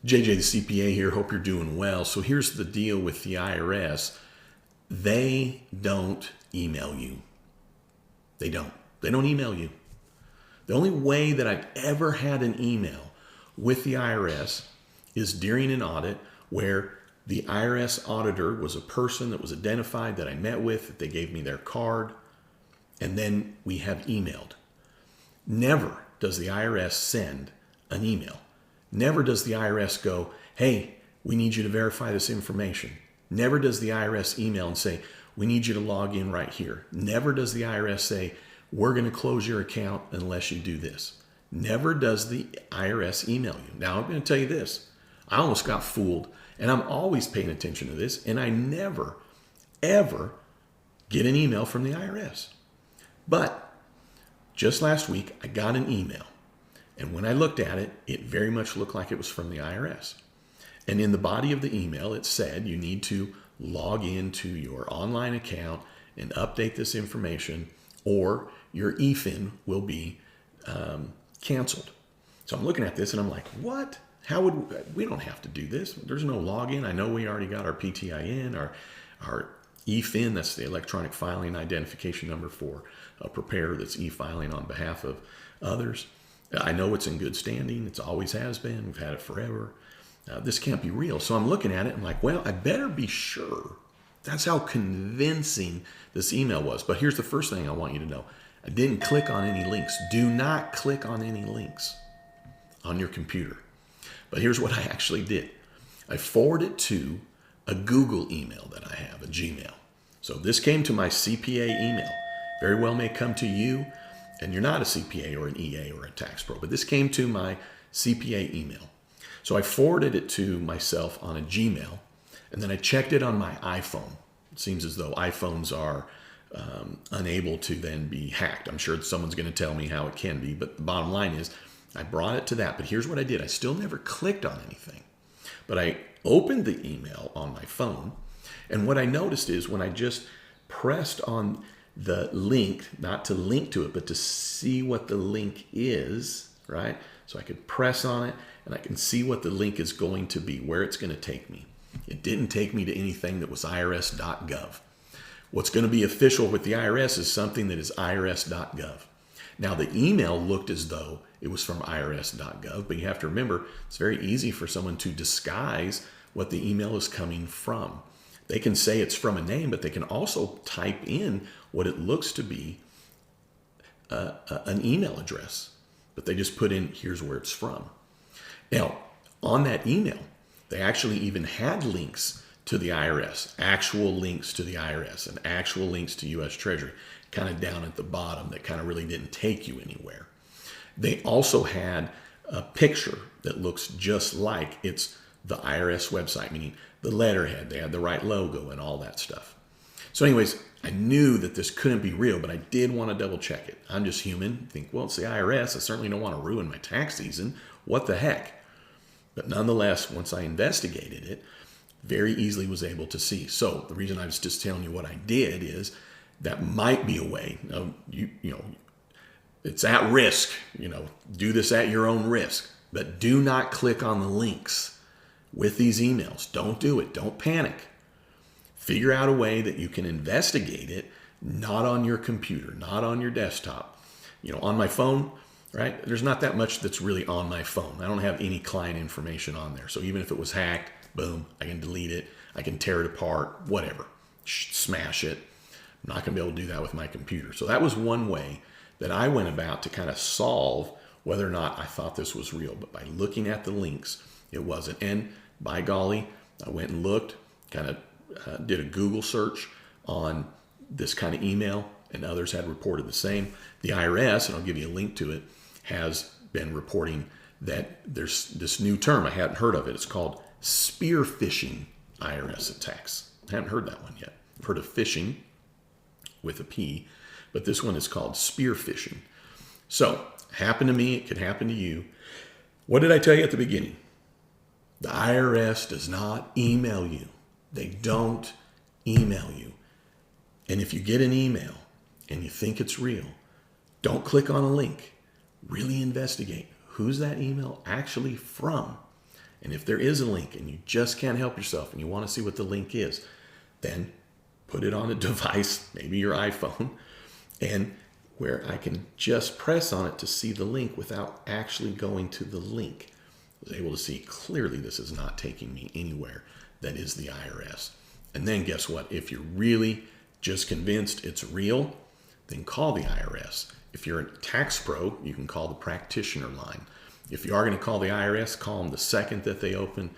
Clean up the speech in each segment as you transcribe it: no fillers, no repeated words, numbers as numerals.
JJ the CPA here. Hope you're doing well. So here's the deal with the IRS. They don't email you. They don't. They don't email you. The only way that I've ever had an email with the IRS is during an audit where the IRS auditor was a person that was identified that I met with, that they gave me their card, and then we have emailed. Never does the IRS send an email. Never does the IRS go, hey, we need you to verify this information. Never does the IRS email and say, we need you to log in right here. Never does the IRS say, we're going to close your account unless you do this. Never does the IRS email you. Now, I'm going to tell you this. I almost got fooled, and I'm always paying attention to this, and I never, ever get an email from the IRS. But just last week, I got an email. And when I looked at it, it very much looked like it was from the IRS. And in the body of the email, it said you need to log into your online account and update this information, or your EFIN will be canceled. So I'm looking at this and I'm like, what? How would we don't have to do this? There's no login. I know we already got our PTIN, our EFIN, that's the electronic filing identification number for a preparer that's e-filing on behalf of others. I know it's in good standing. It always has been. We've had it forever. This can't be real. So I'm looking at it. I'm like, well, I better be sure. That's how convincing this email was. But here's the first thing I want you to know. I didn't click on any links. Do not click on any links on your computer. But here's what I actually did. I forwarded it to a Google email that I have, a Gmail. So this came to my CPA email. Very well may come to you, and you're not a CPA or an EA or a tax pro, but this came to my CPA email. So I forwarded it to myself on a Gmail, and then I checked it on my iPhone. It seems as though iPhones are unable to then be hacked. I'm sure someone's going to tell me how it can be, but the bottom line is I brought it to that. But here's what I did. I still never clicked on anything, but I opened the email on my phone, and what I noticed is when I just pressed on the link, not to link to it, but to see what the link is, right? So I could press on it and I can see what the link is going to be, where it's going to take me. It didn't take me to anything that was irs.gov. What's going to be official with the IRS is something that is irs.gov. Now, the email looked as though it was from irs.gov, but you have to remember, it's very easy for someone to disguise what the email is coming from. They can say it's from a name, but they can also type in what it looks to be an email address. But they just put in, here's where it's from. Now, on that email, they actually even had links to the IRS, actual links to the IRS, and actual links to U.S. Treasury, kind of down at the bottom that kind of really didn't take you anywhere. They also had a picture that looks just like it's the IRS website, meaning the letterhead, they had the right logo and all that stuff. So anyways, I knew that this couldn't be real, but I did want to double check it. I'm just human. Think, well, it's the IRS. I certainly don't want to ruin my tax season. What the heck? But nonetheless, once I investigated it, very easily was able to see. So the reason I was just telling you what I did is that might be a way. You know, it's at risk. You know, do this at your own risk. But do not click on the links with these emails. Don't do it. Don't panic. Figure out a way that you can investigate it, not on your computer, not on your desktop. You know, on my phone, right? There's not that much that's really on my phone. I don't have any client information on there. So even if it was hacked, boom, I can delete it. I can tear it apart, whatever, smash it. I'm not going to be able to do that with my computer. So that was one way that I went about to kind of solve whether or not I thought this was real. But by looking at the links, it wasn't. And by golly, I went and looked, kind of did a Google search on this kind of email, and others had reported the same. The IRS, and I'll give you a link to it, has been reporting that there's this new term. I hadn't heard of it. It's called SPEARPHISHing IRS attacks. I haven't heard that one yet. I've heard of phishing with a P, but this one is called SPEARPHISHing. So, happened to me, it could happen to you. What did I tell you at the beginning? The IRS does not email you. They don't email you. And if you get an email and you think it's real, don't click on a link. Really investigate. Who's that email actually from? And if there is a link and you just can't help yourself and you want to see what the link is, then put it on a device, maybe your iPhone, and where I can just press on it to see the link without actually going to the link. I was able to see clearly this is not taking me anywhere that is the IRS. And then guess what? If you're really just convinced it's real, then call the IRS. If you're a tax pro, you can call the practitioner line. If you are going to call the IRS, call them the second that they open,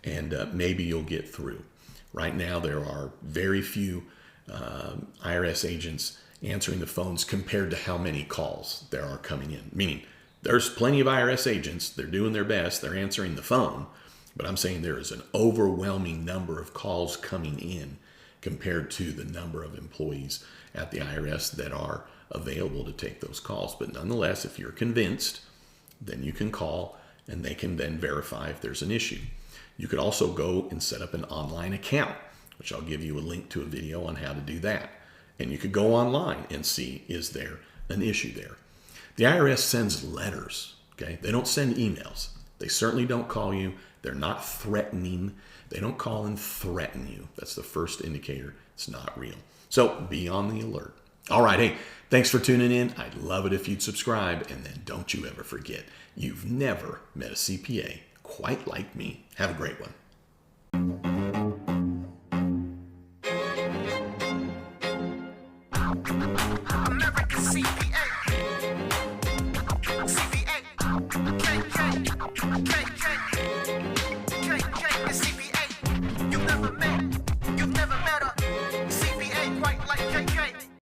and maybe you'll get through. Right now, there are very few IRS agents answering the phones compared to how many calls there are coming in. Meaning, there's plenty of IRS agents. They're doing their best. They're answering the phone. But I'm saying there is an overwhelming number of calls coming in compared to the number of employees at the IRS that are available to take those calls. But nonetheless, if you're convinced, then you can call and they can then verify if there's an issue. You could also go and set up an online account, which I'll give you a link to a video on how to do that. And you could go online and see, is there an issue there? The IRS sends letters, okay? They don't send emails. They certainly don't call you. They're not threatening. They don't call and threaten you. That's the first indicator it's not real. So be on the alert. All right, hey, thanks for tuning in. I'd love it if you'd subscribe. And then don't you ever forget, you've never met a CPA quite like me. Have a great one.